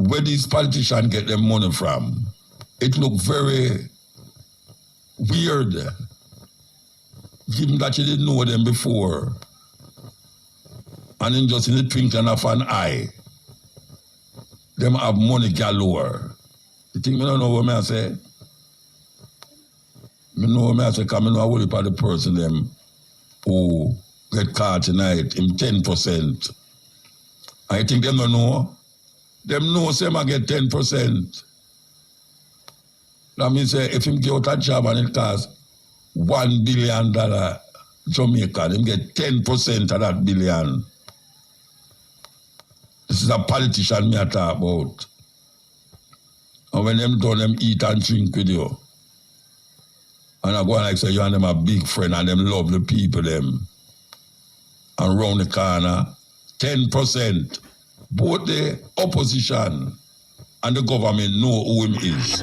where these politicians get their money from, it look very weird. Given that you didn't know them before, and then just in the twinkling of an eye, them have money galore. You think me don't know what I say? Me know what I say, because I know a whole heap of the person them who get caught tonight in 10%. I think them don't know. Them know say I get 10%. That means if him get out a job and it costs $1 billion Jamaica, them get 10% of that billion. This is a politician me I talk about. And when them done, them eat and drink with you. And I go on like say you and them a big friend and them love the people them. And round the corner, 10%. Both the opposition and the government know who him is.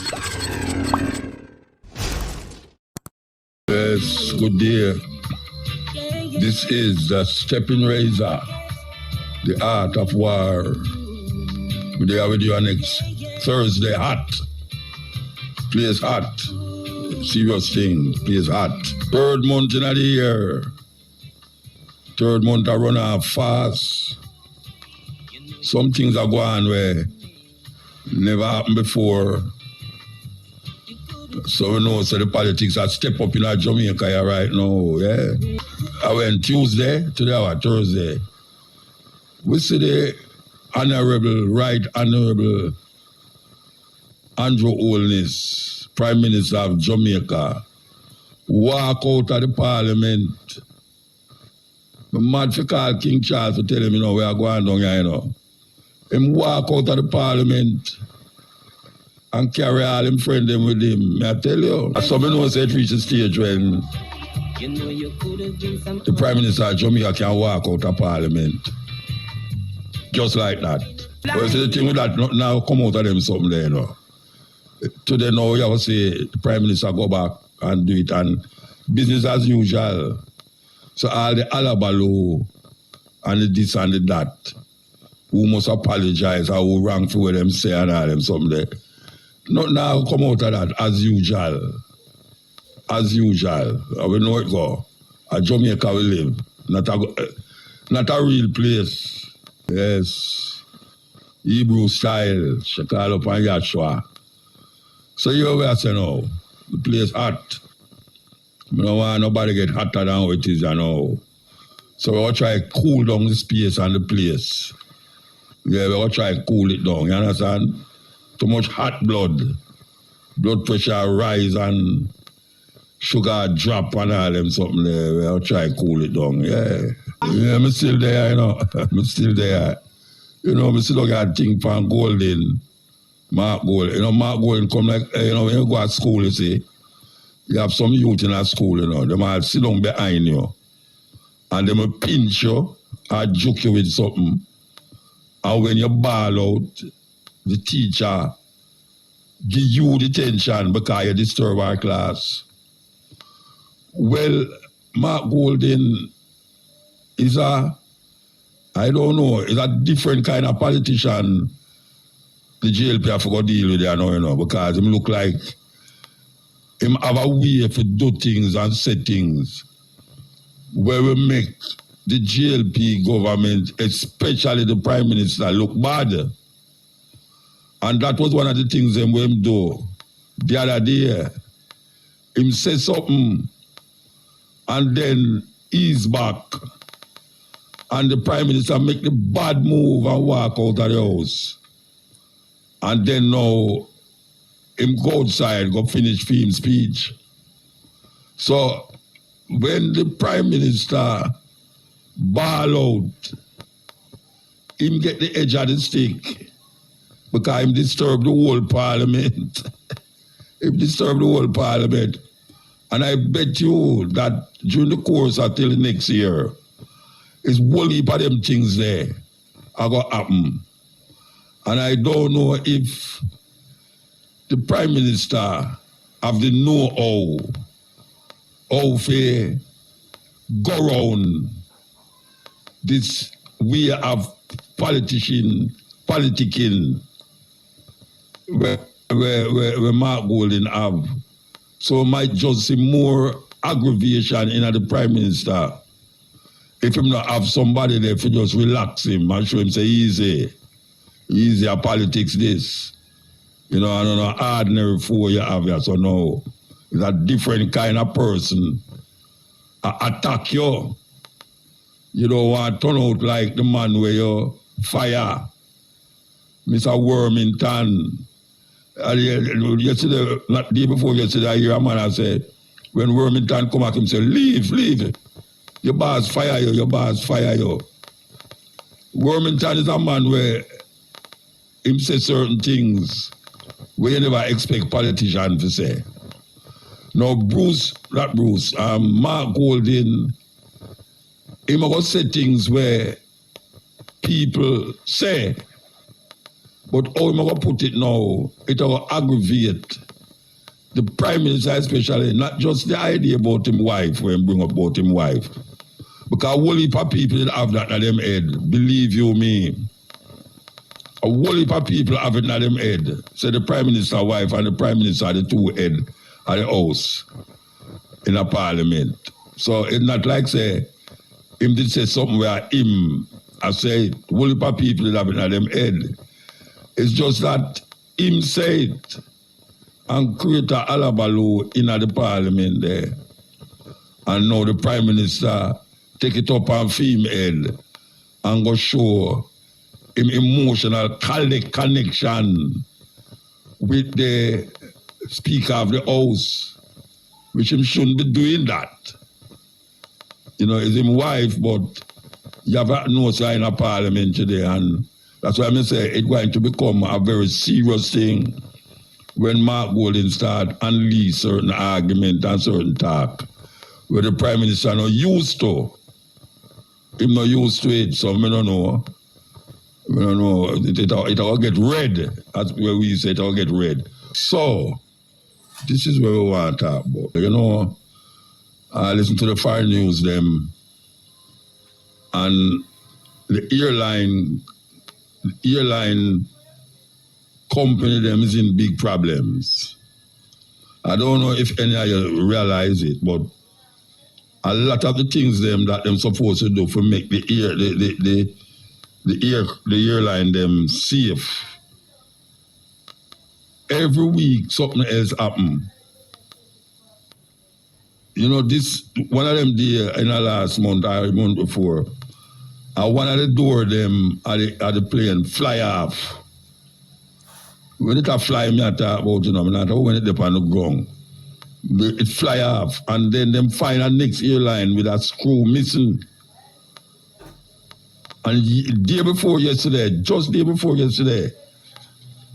Yes, good day. This is the Stepping Razor, the art of war. We're there with you next Thursday, hot. Place hot. Serious thing, place hot. 3rd month in the year. 3rd month I run off fast. Some things are going where never happened before. So we know so the politics are step up in our Jamaica here right now, yeah. I went Tuesday, today our Thursday. We see the Honorable, Right Honorable Andrew Holness, Prime Minister of Jamaica, walk out of the Parliament. I'm mad for call King Charles to tell him, we are going down here, Him walk out of the Parliament and carry all him friend them with him. I tell you. Some know say it reach the stage when the Prime Minister of Jamaica can walk out of Parliament. Just like that. But see the thing with that now come out of them something there, Today now you have to say the Prime Minister go back and do it and business as usual. So all the alabaloo and the this and the that, who must apologize or who wrong for what them say and all them something there. Not now come out of that as usual. As usual. We know it go. A Jamaica we live. Not a real place. Yes. Hebrew style. She call up on Yahshua. So you where I say now, the place hot. I don't want nobody get hotter than how it is now. So we will try to cool down the space and the place. Yeah, we will try to cool it down, you understand? Too much hot blood pressure rise and sugar drop and all them something there. We will try to cool it down, yeah. Yeah, I'm still there, I'm still there. I still got things from Golden. Mark Golden. Mark Golden come like, when you go to school, you see, you have some youth in a school, they might sit down behind you. And they will pinch you or joke you with something. And when you bawl out, the teacher give you detention because you disturb our class. Well, Mark Golden is a different kind of politician. The JLP have to go deal with it now, because him look like him have a way to do things and say things where we make the JLP government, especially the Prime Minister, look bad. And that was one of the things him do the other day. Him say something and then he's back. And the Prime Minister make the bad move and walk out of the house. And then now, him go outside, go finish film speech. So, when the Prime Minister bawl out, him get the edge of the stick because him disturb the whole Parliament. Him disturb the whole Parliament. And I bet you that during the course until next year, it's whole heap of them things there are going to happen. And I don't know if the Prime Minister have the know-how to go around this way of politicking where Mark Golding have. So might just see more aggravation in the Prime Minister. If him not have somebody there to just relax him and show him say easy a politics this. You know, I don't know, ordinary fool you have here, so no. It's a different kind of person. Attack you. You don't want to turn out like the man where you fire. Mr. Wormington. Yesterday, not the day before yesterday, I hear a man say, when Wormington come back, him say, leave. Your boss fire you. Wormington is a man where him say certain things where you never expect politicians to say. Now, Mark Golding, he must say things where people say, but how he must put it now, it will aggravate the Prime Minister especially, not just the idea about him wife, when he bring up about him wife. Because a whole heap of people that have that in them head, believe you me. A whole heap of people have it in them head. So the Prime Minister wife and the Prime Minister are the two head of the house in a parliament. So it's not like say, him did say something where him, I say, a whole heap of people that have it in them head. It's just that him said and create a alabaloo in the parliament there. And now the Prime Minister take it up on film head and go show him emotional connection with the Speaker of the House, which him shouldn't be doing that. You know, it's his wife, but you have no sign of parliament today, and that's why I say it's going to become a very serious thing when Mark Golding start unleash certain argument and certain talk where the Prime Minister not used to. Him not used to it, so I don't know. It will get red. That's where we say it will get red. So, this is where we want to talk about. You know, I listen to the foreign news them, and the airline company them is in big problems. I don't know if any of you realize it, but a lot of the things them that them supposed to do for make the airline them safe. Every week something else happen. You know, this one of them day in the last month or a month before, one of the door them at the plane fly off. When it a fly, me I talk about, you know, not when it up on the ground. It fly off, and then them find a next airline with a screw missing. And just day before yesterday,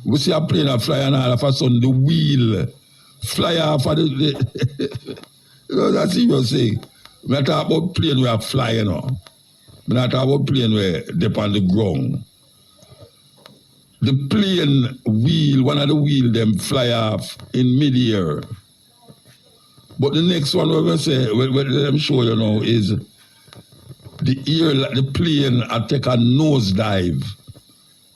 we see a plane a fly, and all of a sudden the wheel fly off of the you know, that's what you say. We not talk about plane where fly, you know. We not talk about plane where they on the ground. The plane wheel, one of the wheel them fly off in mid-air. But the next one we're going to say, what I'm sure you know, is the plane I take a nosedive.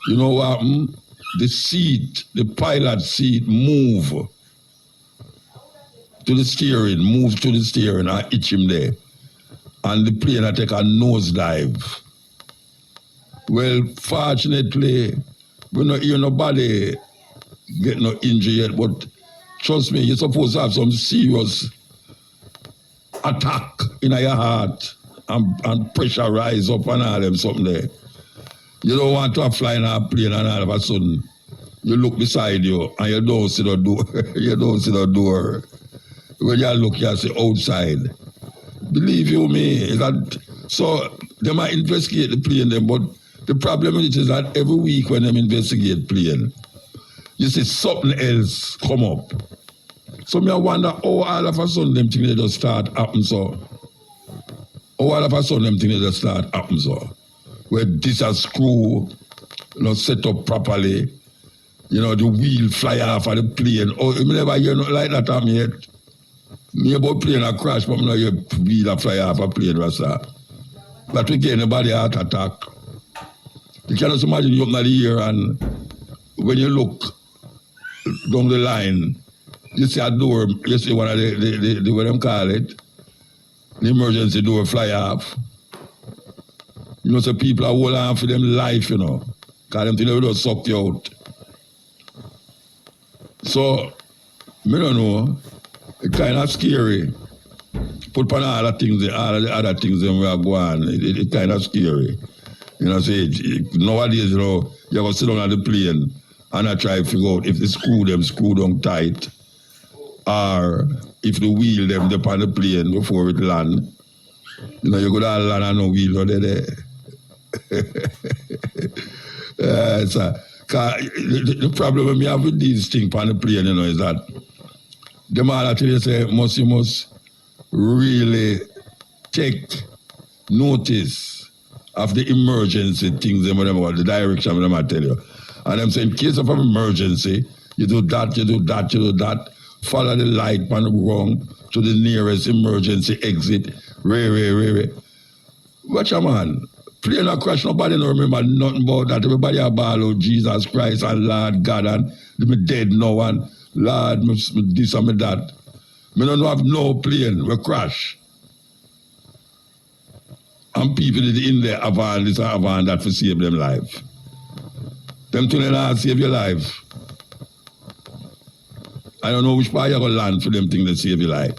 You know what happened? The pilot seat move to the steering, I hitch him there. And the plane I take a nosedive. Well, fortunately, we don't hear nobody get no injury yet, but trust me, you're supposed to have some serious attack in your heart and pressure rise up and all them something there. You don't want to fly in a plane and all of a sudden you look beside you and you don't see the door. You don't see the door. When you look, you see outside. Believe you me, so they might investigate the plane then, but the problem is that every week when they investigate plane, you see something else come up. So me I wonder how all of a sudden them things they just start happen so. How all of a sudden them things they just start happen so. Where this a screw, you know, set up properly, you know, the wheel fly off of the plane. Oh, you never hear nothing like that happen yet. Me about plane a crash, but I know your wheel a fly off a plane, Rasta. But we get anybody heart attack. You cannot imagine you open the ear and when you look down the line, you see a door, you see one of the what them call it, the emergency door fly off. You know, so people are holding on for them life, you know, because them think they will just suck you out. So, I don't know, it's kind of scary. Put on all the other things that we are going, it's kind of scary. You know, say, nowadays, you know, you have to sit down on the plane and I try to figure out if they screw them tight, or if they wheel them upon the plane before it land. You know, you could all land on no wheel over there. The problem we have with these things on the plane, you know, is that them all actually say you must really take notice of the emergency things and whatever, the direction them I tell you. And them say in case of an emergency, you do that, follow the light on the wrong to the nearest emergency exit. Watch a man. Plane a crash, nobody don't remember nothing about that. Everybody a ball out Jesus Christ and Lord God and me dead now and Lord me this and me that. Me don't have no plane, we crash. And people in there have on this and have on that to save them life. Them two not save your life. I don't know which part you're going to land for them things to save your life.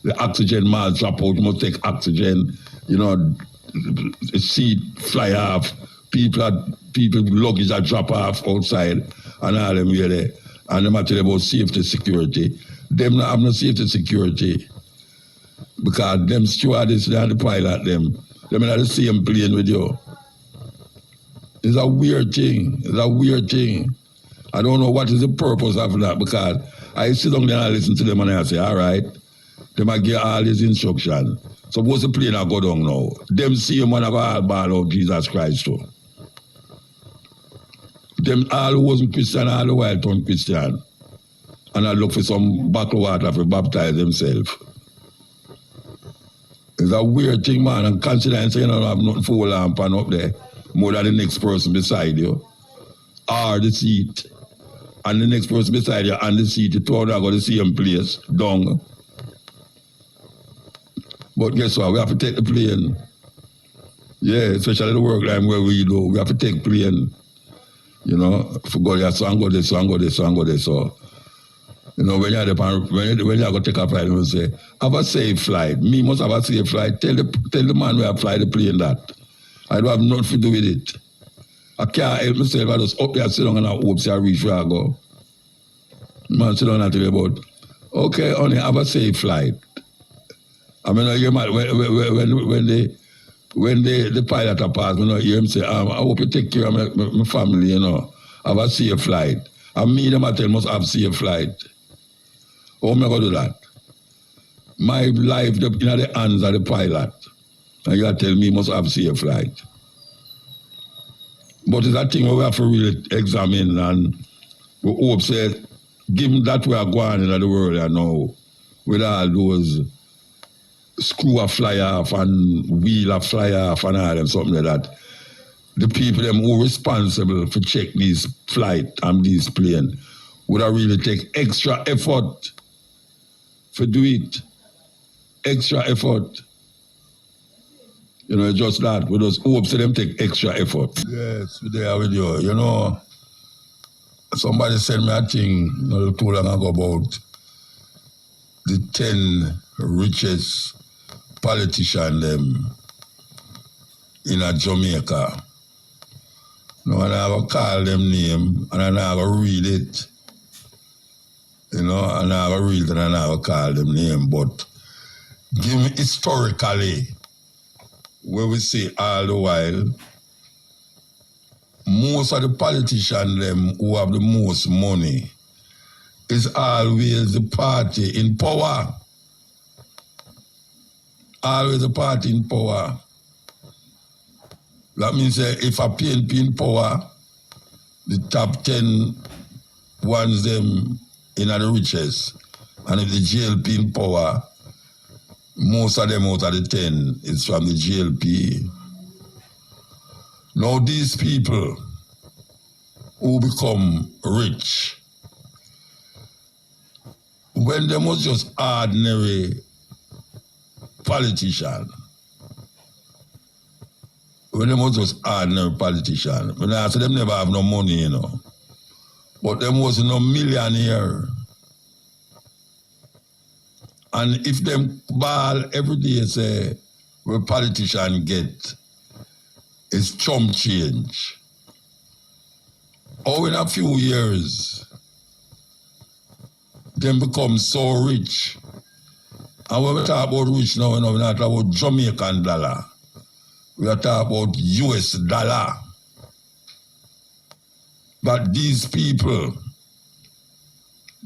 The oxygen mask drop out, you must take oxygen, you know, the seat fly off, people luggage are drop off outside and all them here there. And them actually about safety security. Them not have no safety security because them stewardess and the pilot them in the same plane with you. It's a weird thing. I don't know what is the purpose of that because I sit down there and I listen to them and I say, all right, they might give all these instructions. Suppose the plane I go down now. Them see him and have all ball of Jesus Christ too. Them all who wasn't Christian all the while turned Christian. And I look for some bottle of water to baptize themselves. It's a weird thing, man. And considering you don't have nothing for a lamp up there, more than the next person beside you, or the seat. And the next person beside you and the seat, you two are going to the same place, down. But guess what? We have to take the plane. Yeah, especially the work line where we do. We have to take plane. You know, for go there, so and go this, so and go this, so and go this. So, you know, when you're going to take a flight, you say, have a safe flight. Me must have a safe flight. Tell the man where I fly the plane that. I don't have nothing to do with it. I can't help myself. I just up there, sit down and I hope I reach where I go. Man, sit down and tell you about, okay, honey, have a safe flight. I mean, when the pilot are passed, you know, hear him say, I hope you take care of my family, you know. Have a safe flight. And me, them I tell must have safe flight. How am I going to do that? My life in the hands of the pilot. And you tell me must have safe flight. But it's a thing we have to really examine and we hope say, given that we are going in the world right now, with all those screw a fly off and wheel a fly off and all them something like that, the people them who are responsible for check these flight and these plane would have really take extra effort for do it. Extra effort. You know, just that. We just hope to them take extra effort. Yes, we're there with you. You know, somebody sent me a thing not too long ago about the 10 richest politicians them in Jamaica. No, and I will call them name and I will read it. You know, and I will read it and I will call them name. But give me historically, where we see all the while, most of the politicians them who have the most money is always the party in power. Always the party in power. That means if a PNP in power, the top 10 ones them in the richest. And if the GLP in power, most of them out of the 10 is from the GLP. Now these people who become rich, when them was just ordinary politician, when them was just ordinary politician, when I say them never have no money, you know, but them was no millionaire. And if them ball every day say, where politician get is chump change. Or in a few years, them become so rich. And when we talk about rich now, we're not talking about Jamaican dollar. We are talking about US dollar. But these people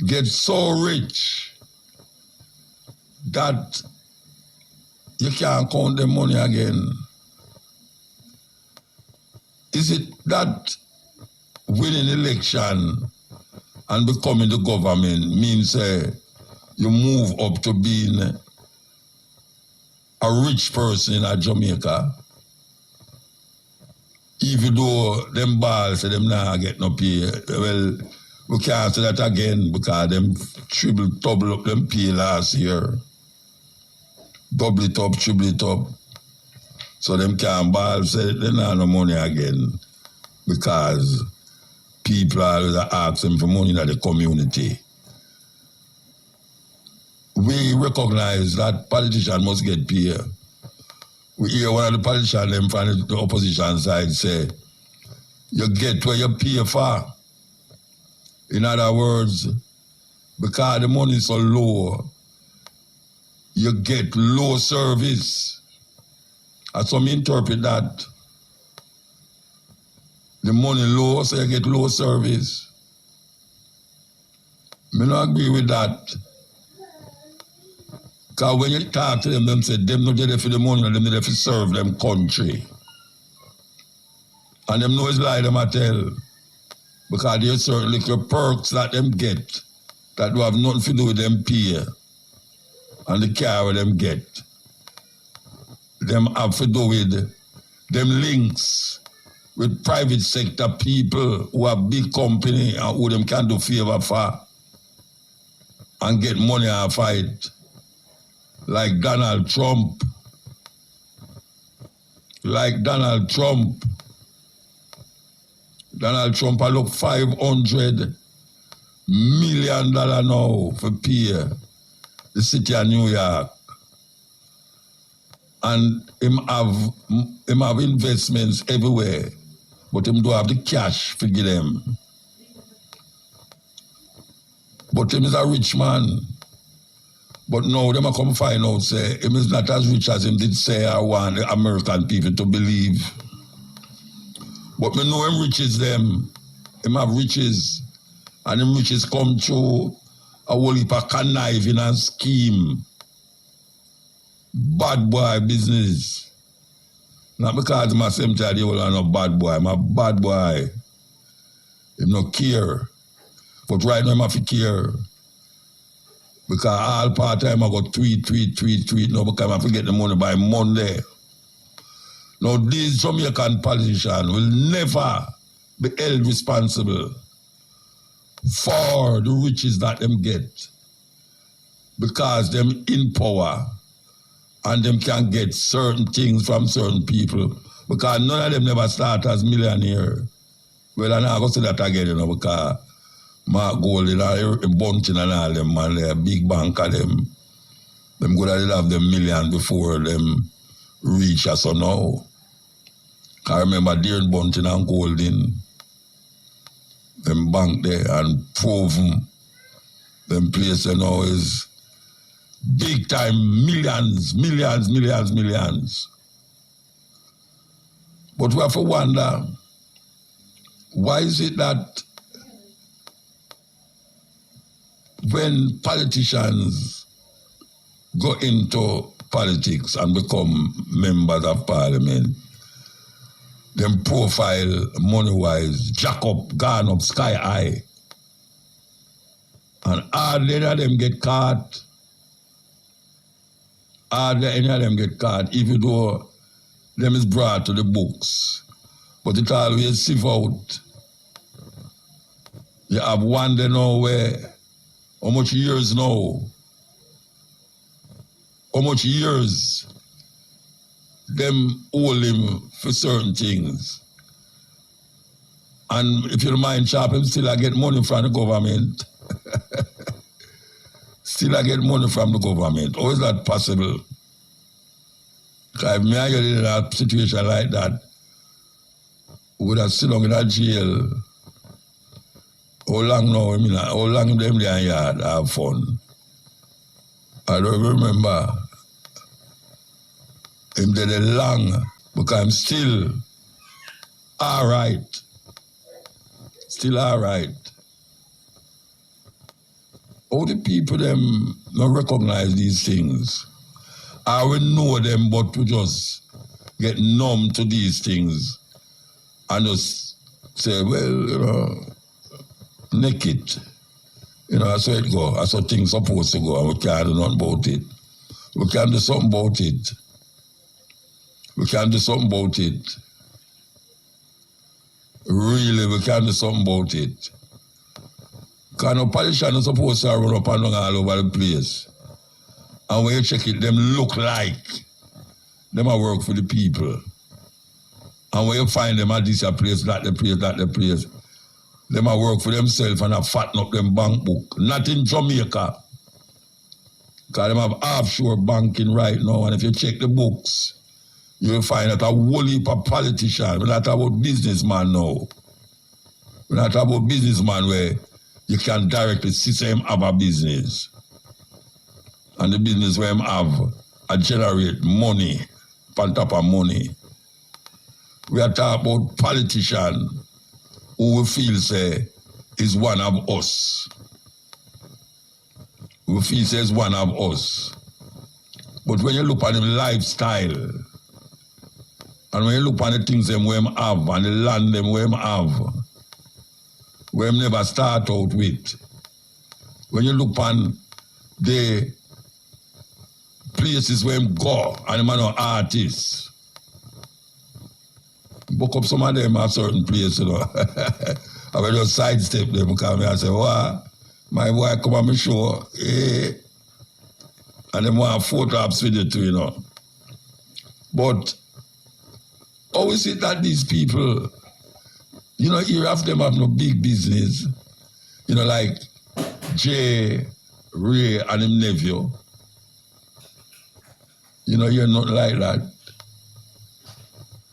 get so rich that you can't count the money again. Is it that winning election and becoming the government means you move up to being a rich person in Jamaica? Even though them balls say them not get no pay, well, we can't say that again because them double up them pay last year. Double it up, triple it up. So them can't ball say they not have no money again because people always ask them for money in the community. We recognize that politicians must get paid. We hear one of the politicians them from the opposition side say, you get what you pay for. In other words, because the money is so low, you get low service. And some interpret that. The money low, so you get low service. I don't agree with that. Because when you talk to them, them say, them not there for the money, them there for serve them country. And them know it's lie them I tell. Because there's certain little perks that them get that do have nothing to do with them pay. And the car where them get. Them have to do with them links with private sector people who have big company and who them can do favor for and get money and fight. Like Donald Trump. Donald Trump I look $500 million now for pay the city of New York. And him have investments everywhere, but him don't have the cash to give them. But him is a rich man. But now them a come find out say him is not as rich as him did say I want the American people to believe. But me know him riches them. Him have riches. And him riches come through a whole heap of conniving and scheme. Bad boy business. Not because I'm a same child, you are no bad boy. I'm a bad boy. Him no care. But right now, I'm have to care. Because all part-time I go tweet. No, because I have to get the money by Monday. Now, these Jamaican politicians will never be held responsible for the riches that them get. Because them in power and them can get certain things from certain people. Because none of them never start as millionaire. Well, I'm not going to say that again, you know, because Mark Golding and Bunting and all them, man, they're a big bank of them. Them good at have them millions before them reach us or now. I remember Darren Bunting and Golding, them bank there and proven them place you know is big time millions. But we have to wonder, why is it that when politicians go into politics and become members of parliament, them profile money-wise, jack up, gone up sky high. And hardly any of them get caught. Even though them is brought to the books. But it always sieve out. You have one day now where How much years now? How much years them hold him for certain things? And if you don't mind, Sharp, him still I get money from the government. Still I get money from the government. How is that possible? Because if me I get in a situation like that, we would have sit down in a jail. How long now? I mean, how long them there in yard have fun? I don't remember him did it long because I'm still all right. Still all right. All the people them don't recognize these things. I will know them, but to just get numb to these things and just say, well, naked. That's how it go. That's how things supposed to go, and we can't do nothing about it. We can do something about it. We can do something about it. Really, we can do something about it. Because no politician is supposed to run up and down all over the place. And when you check it, them look like them a work for the people. And when you find them at this place, that the place, them a work for themselves and a fatten up them bank book. Not in Jamaica. Because them have offshore banking right now. And if you check the books, you will find that a whole heap of politicians. We're not about businessman now. We're not about businessman where you can directly see him have a business. And the business where him have a generate money, on top of money. We are talking about politicians who we feel say is one of us. We feel say is one of us. But when you look at him lifestyle, and when you look at the things them we have, and the land them we have, we never start out with. When you look on the places where him go, and him are no artists, book up some of them at certain places, I will just sidestep them because I say, wow, my boy come on my show, and them want photographs with it too, But how is it that these people, here of them have no big business, like Jay, Ray, and him nephew. You're not like that.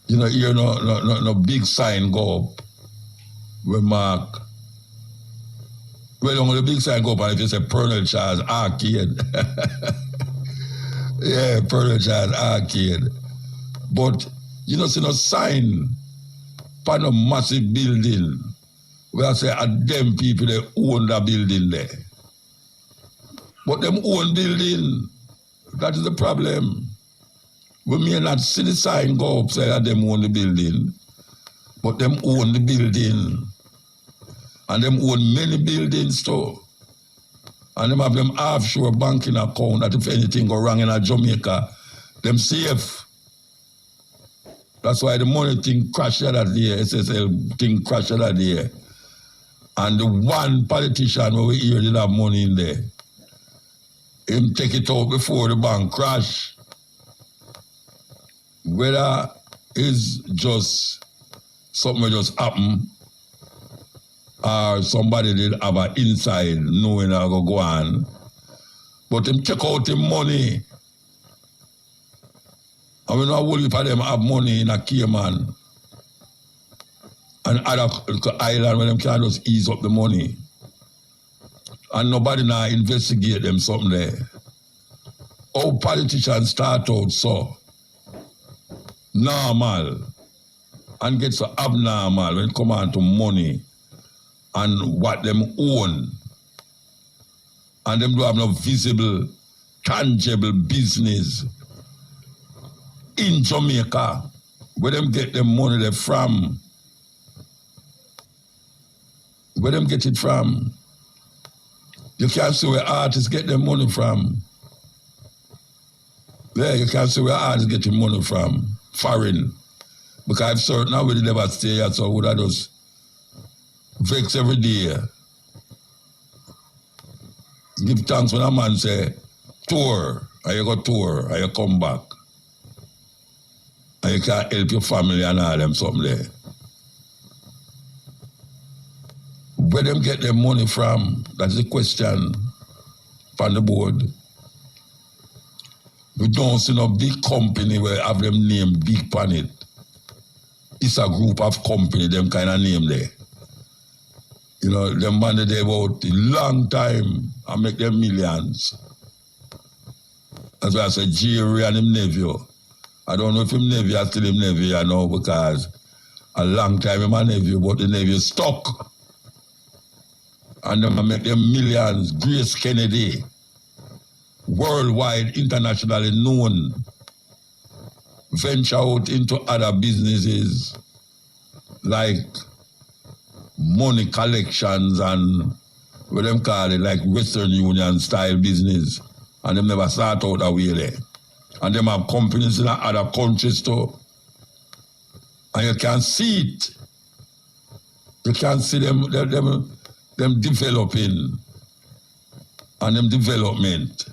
You're no big sign go up with Mark. Well, only the big sign go up and if you say Colonel Charles Arcade. Yeah, Colonel Charles Arcade. But see no sign for no massive building where I say them people they own the building there. But them own building, that is the problem. We may not see the sign go up say that them own the building, but them own the building. And them own many buildings too. And them have them offshore banking account that if anything go wrong in Jamaica, them safe. That's why the money thing crashed that day, SSL thing crashed that day. And the one politician where we hear did have money in there, him take it out before the bank crash. Whether it's just something that just happened or somebody did have an inside knowing how to go on. But him take out him money. And we know a whole heap of them have money in a Cayman and other island where them can just ease up the money. And nobody now investigate them something there. How politicians start out so normal and get so abnormal when it come on to money and what them own. And them do have no visible, tangible business in Jamaica, where them get them money they from. Where them get it from? You can't see where artists get their money from. Yeah, you can't see where artists get their money from. Foreign. Because I've certain I would never stay here, so I would have just vex every day. Give thanks when a man say, tour, and you go tour, and you come back. And you can help your family and all them something there. Where them get their money from? That's the question from the board. We don't see no big company where have them name big on it. It's a group of company, them kind of name there. You know, them money they about a long time and make them millions. That's why I say Jerry and him nephew. I don't know if him nephew is still him nephew, I know, because a long time him a nephew, but the nephew stuck. And them make them millions. Grace Kennedy, worldwide, internationally known, venture out into other businesses like money collections and what them call it, like Western Union style business. And them never start out that way there. And them have companies in other countries too. And you can see it. You can see them developing and them development.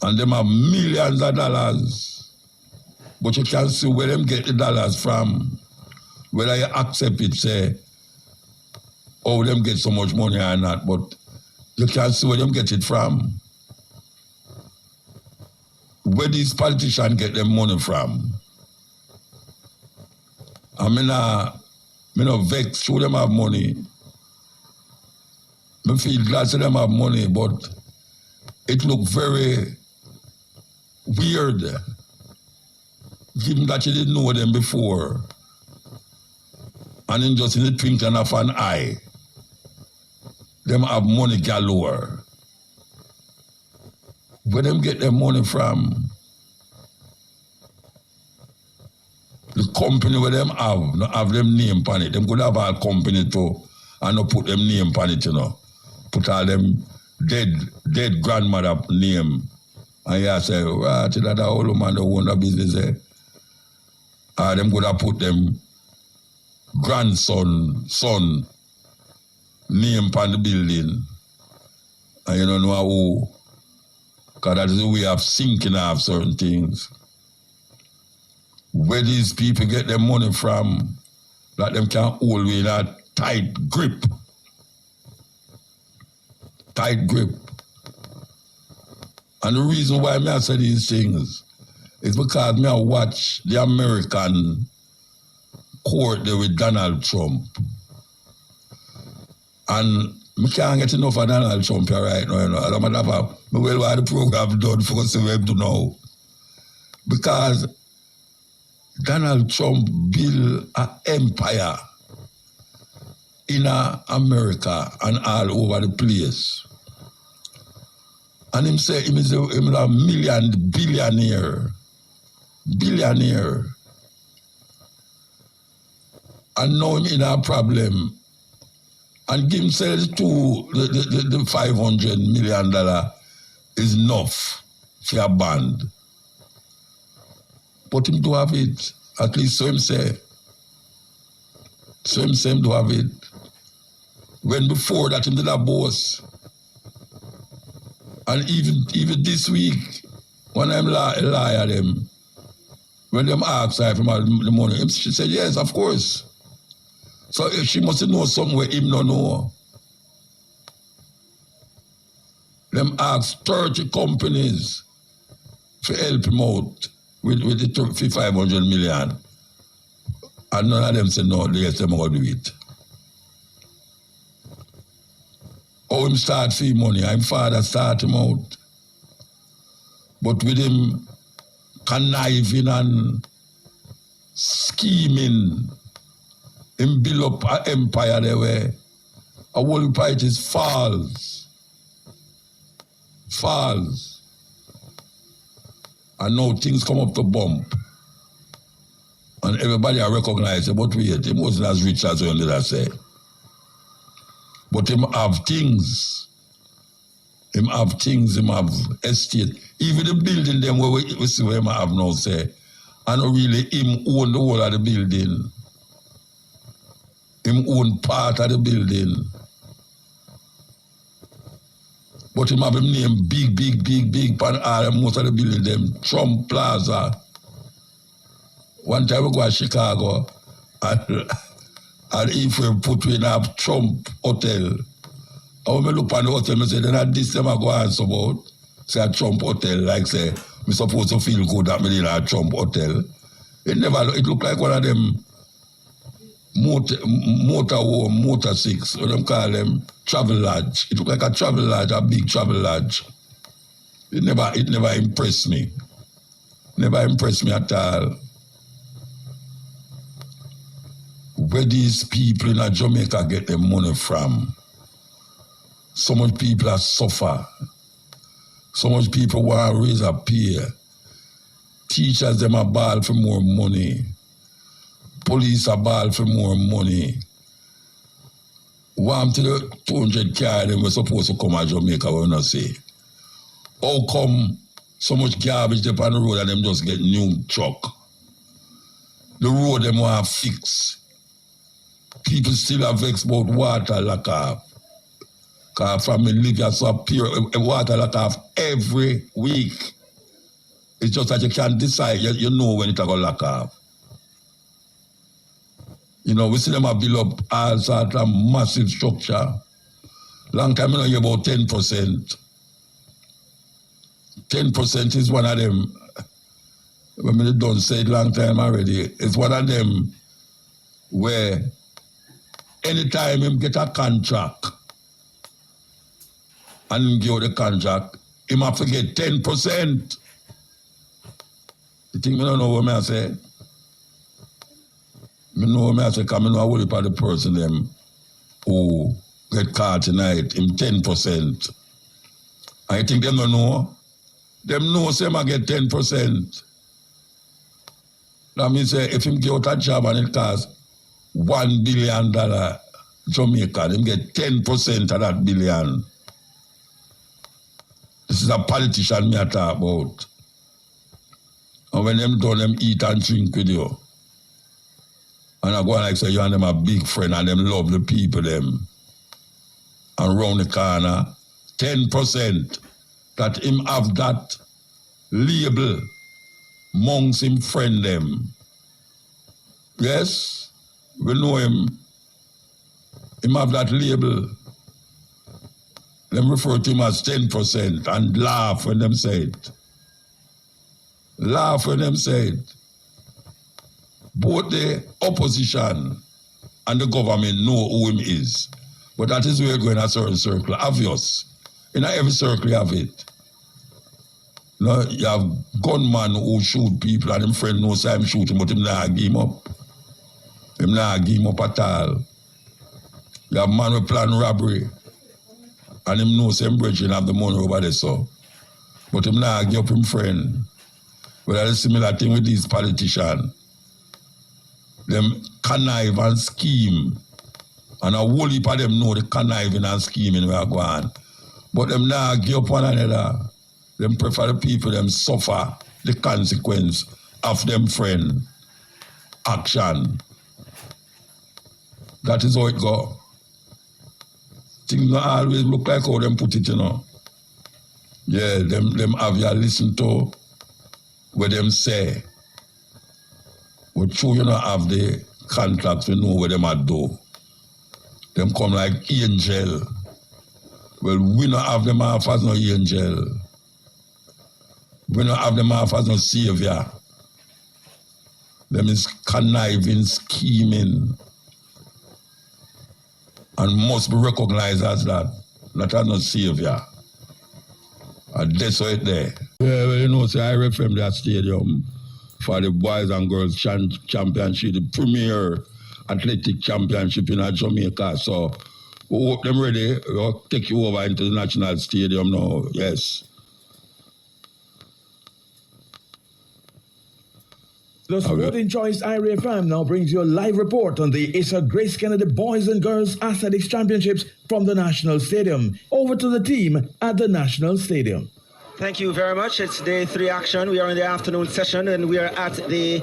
And them have millions of dollars. But you can see where them get the dollars from. Whether you accept it, say, oh, them get so much money or not, but you can see where them get it from. Where these politicians get them money from. I mean, vex show them have money. I feel glad to them have money, but it look very weird. Given that you didn't know them before. And then just in the twinkling of an eye, them have money galore. Where them get their money from? The company where them have them name on it. Them could have a company too and not put them name on it, you know. Put all them dead grandmother name. And you say, right, that old man that own the business there. Them could have put them son name on the building. And you don't know who. Because that is the way of thinking of certain things. Where these people get their money from, that them can hold with a tight grip. Tight grip. And the reason why I say these things is because I watch the American court there with Donald Trump. And I can't get enough of Donald Trump here right now. You know. I don't matter if what the program done for us to know. Because Donald Trump built an empire in America and all over the place. And him say him is a billionaire. And now him in a problem. And give himself the $500 million is enough for a band. But him to have it, at least so him say. So him say him to have it. When before that him did a boss. And even this week, when I'm lie at them, when them ask her for the money, she said, yes, of course. So she must know something where him don't know. Them ask 30 companies to help him out with the 500 million. And none of them say no, yes, them all do it. How him start for money, him father start him out. But with him conniving and scheming, him build up an empire there where a whole empire is falls. And now things come up to bump. And everybody recognize it, but wait, him wasn't as rich as you did I say. But him have things. Him have estate. Even the building them where we see where him have now say. And really him own the whole of the building. Him own part of the building. But him have him name big, pan all most of the building them, Trump Plaza. One time we go to Chicago, and if we put in a Trump Hotel, I when I look on the hotel, I say, then this time I go answer about, say a Trump Hotel, like say, I'm supposed to feel good that I'm in a Trump Hotel. It look like one of them motor six, what them call them, travel lodge. It look like a travel lodge, a big travel lodge. It never impressed me. Never impressed me at all. Where these people in Jamaica get their money from? So much people are suffer. So much people want to raise a pay. Teachers them are ball for more money. Police are ball for more money. Want to the 200 car them were supposed to come to Jamaica, we not say. How come so much garbage up on the road and them just get new truck? The road them want to fix. People still are vexed about water lack of. Because from me live here so pure water lack of every week. It's just that you can't decide, you know when it's going to lack of. You know, we see them build up all sorts of massive structure. Long time I hear about 10%. 10% is one of them, when I don't say it long time already, it's one of them where anytime him get a contract and give the contract, him have to get 10%. You think I don't know what I say? I know what I say because I know a whole heap of the person them who get caught tonight, him 10%. I think them don't know. Them know say I get 10%. That means if him get out a job and it costs $1 billion Jamaican, him get 10% of that billion. This is a politician me I talk about. And when them done, them eat and drink with you. And I go and like say you and them a big friend and them love the people them. And round the corner, 10% that him have that label amongst him friend them. Yes, we know him. Him have that label. Them refer to him as 10% and laugh when them say it. Laugh when them say it. Both the opposition and the government know who him is. But that is where you go in a certain circle. Obvious. In every circle you have it. You know, you have gunman who shoot people and him friend knows I'm shooting, but him not give him up. Him not give him up at all. You have man who plan robbery and him knows him brethren have the money over there so. But him not give up him friend. But that's a similar thing with these politicians. Them connive and scheme. And a whole heap of them know the conniving and scheming where go on. But them not give up one another. Them prefer the people them suffer the consequence of them friend action. That is how it go. Things don't always look like how them put it, you know. Yeah, them have you listen to what them say. But true you don't have the contracts to know what them are do. Them come like angel. Well, we don't have them off as no angel. We don't have them off as no savior. Them is conniving, scheming. And must be recognized as that. Not as no savior. And that's why it's there. Yeah, well, you know, say I referee that stadium for the boys and girls championship, the premier athletic championship in Jamaica. So we hope them ready. We'll take you over into the national stadium now. Yes. The Sporting Choice Ira FM now brings you a live report on the Issa Grace Kennedy Boys and Girls Athletics Championships from the National Stadium. Over to the team at the National Stadium. Thank you very much. It's day 3 action. We are in the afternoon session and we are at the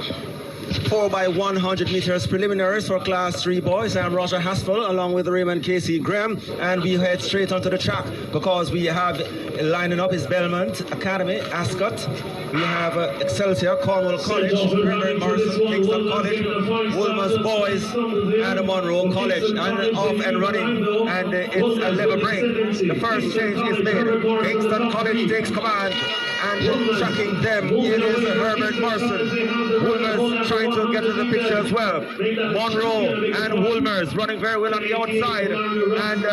4x100 meters preliminaries for Class 3 boys. I'm Roger Haspel along with Raymond Casey Graham, and we head straight onto the track because we have lining up is Belmont Academy, Ascot. We have Excelsior, Cornwall College, Herbert Morrison, Kingston College, Wolmer's Boys, and Monroe College. And off and running, and it's a level break. The first change is made. Kingston College takes command, and tracking them it is Herbert Morrison. Wolmer's trying to get to the picture as well. Monroe and Wolmer's running very well on the outside, and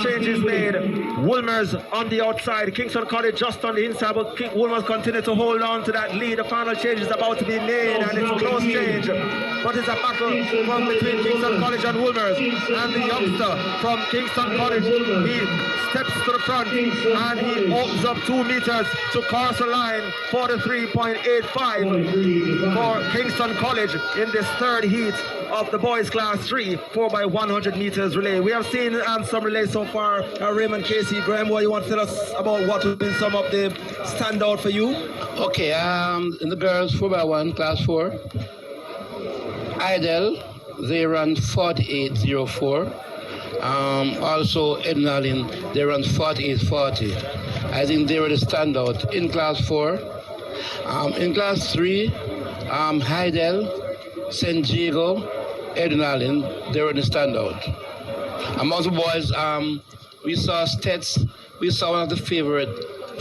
change is made. Wolmer's on the outside, Kingston College just on the inside, but Wolmer's continue to hold on to that lead. The final change is about to be made, and it's close change, but it's a battle between Kingston College and Wolmer's, and the youngster from Kingston College, he steps to the front and he opens up 2 meters to cross the line. 43.85 for Kingston College in this third heat of the boys class 3 4x100 meters relay. We have seen some relays so far. Raymond Casey Graham, what you want to tell us about what has been some of the standout for you? Okay, in the girls 4x1 class 4, Idle, they run 48.04. Also Ednalin, they run 48.40. I think they were the standout in class 4. In class 3, Heidel, St. Diego, Ednalin, they were the standout. Among the boys, we saw Stets, we saw one of the favorite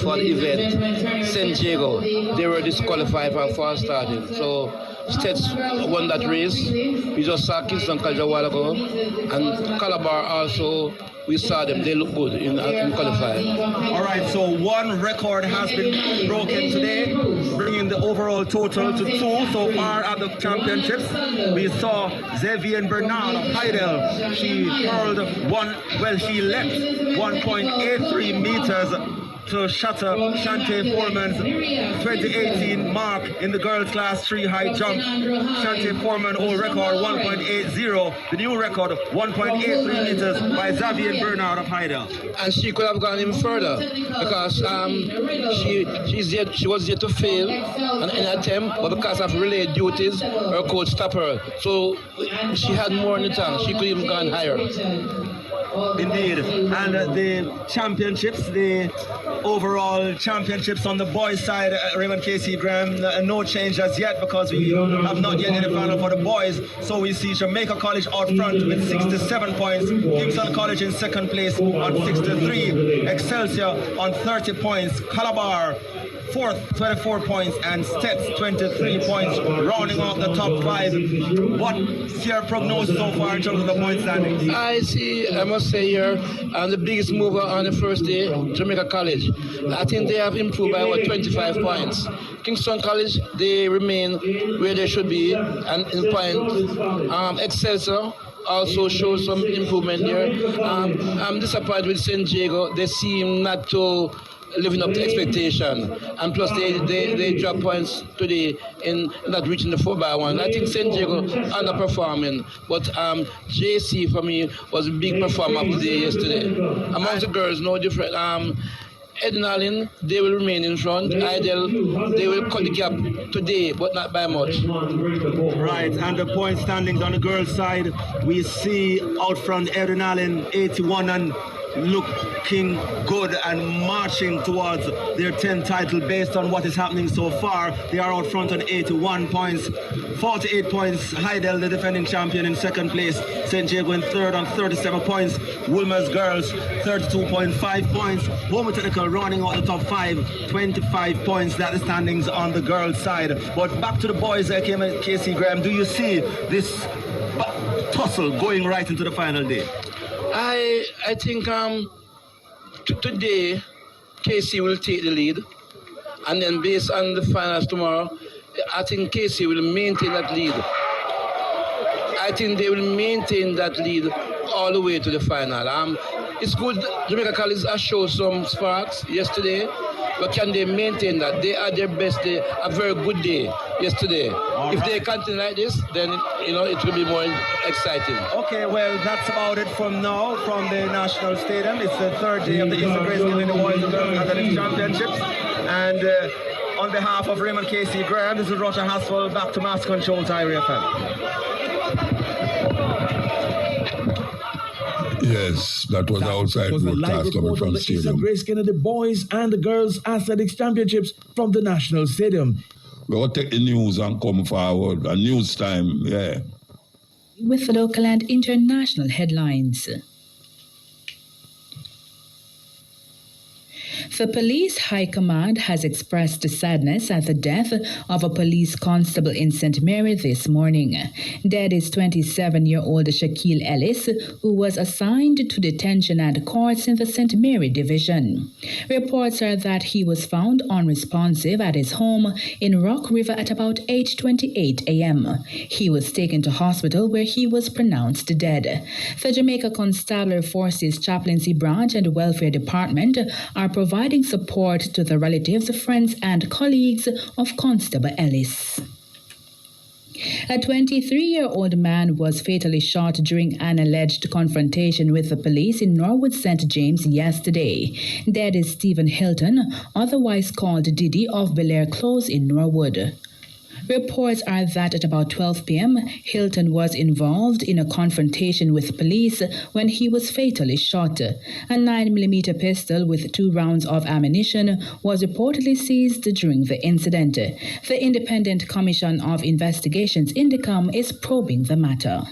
for the event, St. Diego. They were disqualified for false starting. So Stets won that race. We just saw Kingston College a while ago. And Calabar also, we saw them. They look good in qualifying. All right, so one record has been broken today, bringing the overall total to 2 so far at the championships. We saw Xavier Bernard of Heidel. She hurled she leapt 1.83 meters to shatter Shante Foreman's 2018 mark in the girls class 3 high jump. Shante Foreman old record 1.80, the new record 1.83 meters by Xavier Bernard of Heidel. And she could have gone even further because she was yet to fail an attempt, but because of relay duties, her coach stopped her. So she had more in the tank. She could even gone higher. Indeed. And the championships, the overall championships on the boys' side, Raymond Casey Graham, no change as yet because we have not yet in the final for the boys. So we see Jamaica College out front with 67 points, Kingston College in second place on 63, Excelsior on 30 points, Calabar fourth, 24 points, and Stets 23 points, rounding off the top 5. What's your prognosis so far in terms of the point standings? I must say here, the biggest mover on the first day, Jamaica College. I think they have improved by about 25 points. Kingston College, they remain where they should be, and in point, Excelsior also shows some improvement here. I'm disappointed with St. Diego. They seem not to living up to expectation, and plus they drop points today in not reaching the 4x1. I think St. Diego underperforming, but JC for me was a big performer of the day yesterday. Among the girls, no different. Ednalin, they will remain in front. Idle, they will cut the gap today, but not by much. Right, and the point standings on the girls' side, we see out front Ednalin 81 and looking good and marching towards their 10th title based on what is happening so far. They are out front on 81 points, 48 points. Heidel, the defending champion, in second place. St. Diego in third on 37 points. Wolmer's girls, 32.5 points. Bowman Technical rounding out the top 5, 25 points. That is standings on the girls' side. But back to the boys, Casey Graham. Do you see this tussle going right into the final day? I think today Casey will take the lead, and then based on the finals tomorrow, I think Casey will maintain that lead. I think they will maintain that lead all the way to the final. It's good Jamaica College has shown some sparks yesterday, but can they maintain that? They are their best day, a very good day yesterday. If they continue like this, then it will be more exciting. Okay, well, that's about it from now, from the National Stadium. It's the third day of the Easter Grace Giving the Boys and Girls Athletics Championships. And on behalf of Raymond Casey Graham, this is Roger Haspel, back to Mass Control, Tyre FM. Yes, that was outside broadcast coming from the stadium. Grace Kennedy Boys and the Girls Athletics Championships from the National Stadium. We'll take the news and come forward. A news time, yeah. With local and international headlines. The Police High Command has expressed sadness at the death of a police constable in St. Mary this morning. Dead is 27-year-old Shaquille Ellis, who was assigned to detention and courts in the St. Mary Division. Reports are that he was found unresponsive at his home in Rock River at about 8:28 a.m. He was taken to hospital where he was pronounced dead. The Jamaica Constabulary Forces Chaplaincy Branch and Welfare Department are providing support to the relatives, friends, and colleagues of Constable Ellis. A 23-year-old man was fatally shot during an alleged confrontation with the police in Norwood St. James yesterday. Dead is Stephen Hilton, otherwise called Diddy, of Belair Close in Norwood. Reports are that at about 12 p.m., Hilton was involved in a confrontation with police when he was fatally shot. A 9mm pistol with 2 rounds of ammunition was reportedly seized during the incident. The Independent Commission of Investigations, INDECOM, is probing the matter.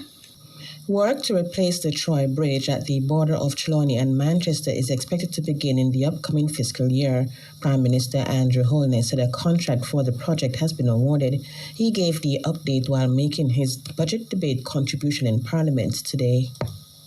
Work to replace the Troy Bridge at the border of Trelawney and Manchester is expected to begin in the upcoming fiscal year. Prime Minister Andrew Holness said a contract for the project has been awarded. He gave the update while making his budget debate contribution in Parliament today.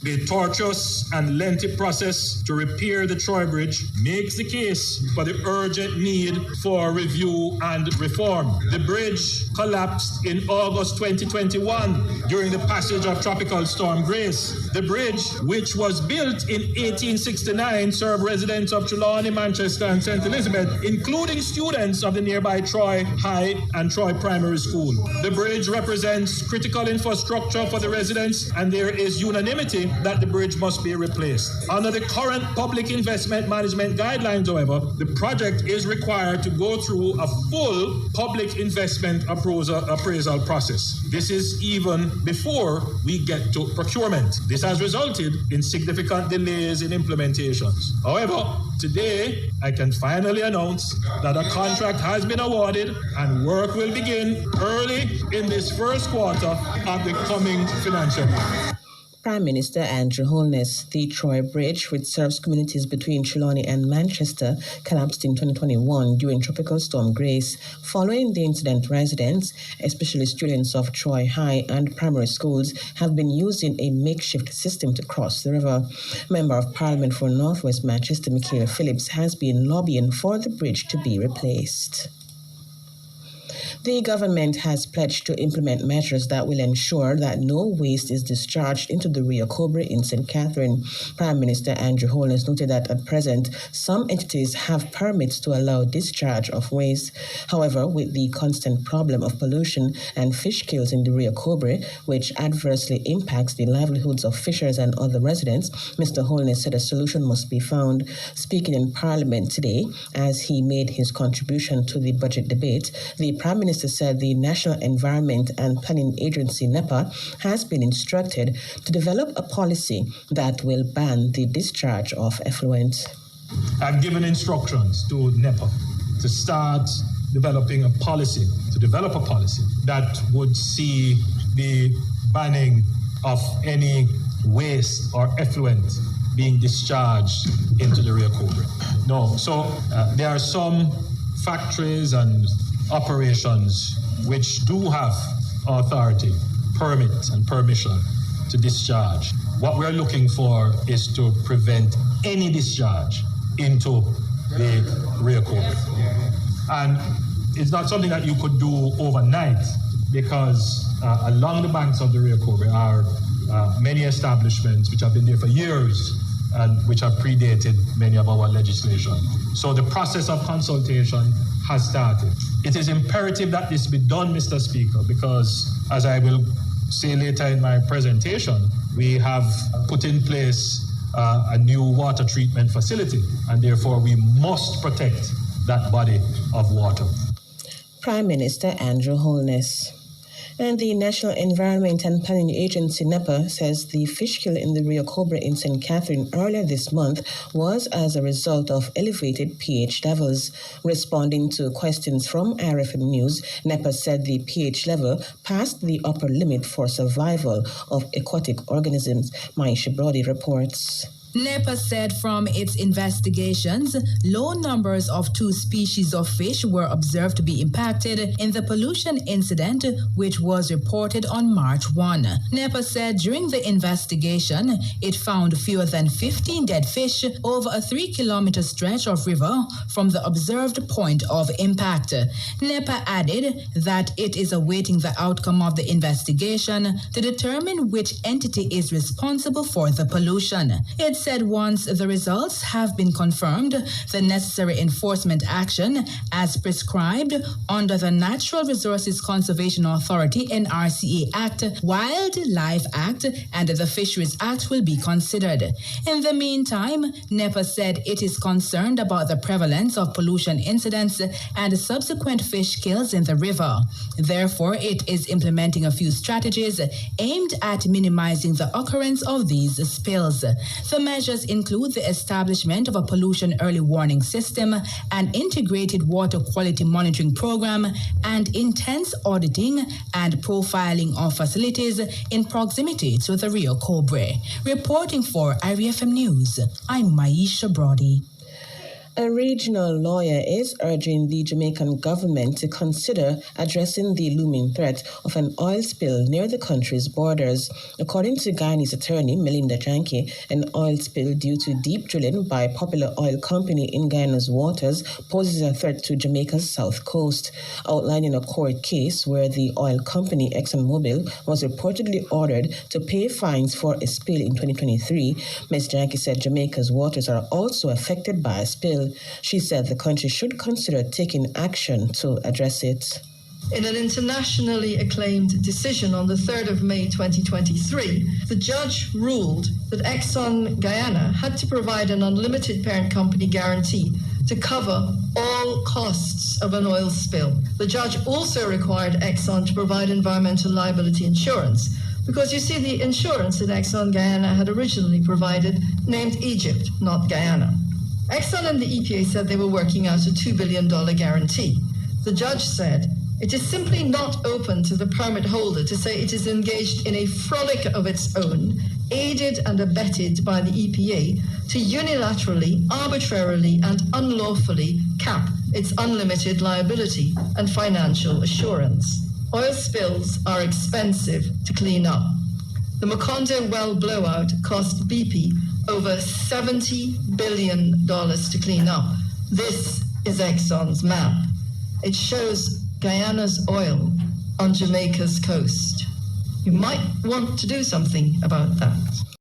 The tortuous and lengthy process to repair the Troy Bridge makes the case for the urgent need for review and reform. The bridge collapsed in August 2021 during the passage of Tropical Storm Grace. The bridge, which was built in 1869, served residents of Trelawney, Manchester, and St. Elizabeth, including students of the nearby Troy High and Troy Primary School. The bridge represents critical infrastructure for the residents, and there is unanimity that the bridge must be replaced. Under the current public investment management guidelines, however, the project is required to go through a full public investment appraisal process. This is even before we get to procurement. This has resulted in significant delays in implementations. However, today I can finally announce that a contract has been awarded and work will begin early in this first quarter of the coming financial year. Prime Minister Andrew Holness. The Troy Bridge, which serves communities between Trelawney and Manchester, collapsed in 2021 during Tropical Storm Grace. Following the incident, residents, especially students of Troy High and primary schools, have been using a makeshift system to cross the river. Member of Parliament for North West Manchester, Michaela Phillips, has been lobbying for the bridge to be replaced. The government has pledged to implement measures that will ensure that no waste is discharged into the Rio Cobre in St. Catherine. Prime Minister Andrew Holness noted that at present, some entities have permits to allow discharge of waste. However, with the constant problem of pollution and fish kills in the Rio Cobre, which adversely impacts the livelihoods of fishers and other residents, Mr. Holness said a solution must be found. Speaking in Parliament today, as he made his contribution to the budget debate, the Prime Minister said the National Environment and Planning Agency, NEPA, has been instructed to develop a policy that will ban the discharge of effluent. I've given instructions to NEPA to start developing a policy, that would see the banning of any waste or effluent being discharged into the Rio Cobre. There are some factories and operations which do have authority, permit and permission to discharge. What we're looking for is to prevent any discharge into the Rio Cobre. And it's not something that you could do overnight, because along the banks of the Rio Cobre are many establishments which have been there for years and which have predated many of our legislation. So the process of consultation has started. It is imperative that this be done, Mr. Speaker, because, as I will say later in my presentation, we have put in place a new water treatment facility, and therefore we must protect that body of water. Prime Minister Andrew Holness. And the National Environment and Planning Agency, NEPA, says the fish kill in the Rio Cobre in St. Catherine earlier this month was as a result of elevated pH levels. Responding to questions from RFM News, NEPA said the pH level passed the upper limit for survival of aquatic organisms. Maisha Brody reports. NEPA said from its investigations, low numbers of 2 species of fish were observed to be impacted in the pollution incident, which was reported on March 1. NEPA said during the investigation, it found fewer than 15 dead fish over a 3-kilometer stretch of river from the observed point of impact. NEPA added that it is awaiting the outcome of the investigation to determine which entity is responsible for the pollution. It said once the results have been confirmed, the necessary enforcement action as prescribed under the Natural Resources Conservation Authority NRCA Act, Wildlife Act, and the Fisheries Act will be considered. In the meantime, NEPA said it is concerned about the prevalence of pollution incidents and subsequent fish kills in the river. Therefore, it is implementing a few strategies aimed at minimizing the occurrence of these spills. The measures include the establishment of a pollution early warning system, an integrated water quality monitoring program, and intense auditing and profiling of facilities in proximity to the Rio Cobre. Reporting for IRFM News, I'm Maisha Brody. A regional lawyer is urging the Jamaican government to consider addressing the looming threat of an oil spill near the country's borders. According to Guyanese attorney Melinda Janke, an oil spill due to deep drilling by a popular oil company in Guyana's waters poses a threat to Jamaica's south coast. Outlining a court case where the oil company ExxonMobil was reportedly ordered to pay fines for a spill in 2023, Ms. Janke said Jamaica's waters are also affected by a spill. She said the country should consider taking action to address it. In an internationally acclaimed decision on the 3rd of May 2023, the judge ruled that Exxon Guyana had to provide an unlimited parent company guarantee to cover all costs of an oil spill. The judge also required Exxon to provide environmental liability insurance, because you see, the insurance that Exxon Guyana had originally provided named Egypt, not Guyana. Exxon and the EPA said they were working out a $2 billion guarantee. The judge said, it is simply not open to the permit holder to say it is engaged in a frolic of its own, aided and abetted by the EPA, to unilaterally, arbitrarily, and unlawfully cap its unlimited liability and financial assurance. Oil spills are expensive to clean up. The Macondo well blowout cost BP over $70 billion to clean up. This is Exxon's map. It shows Guyana's oil on Jamaica's coast. You might want to do something about that.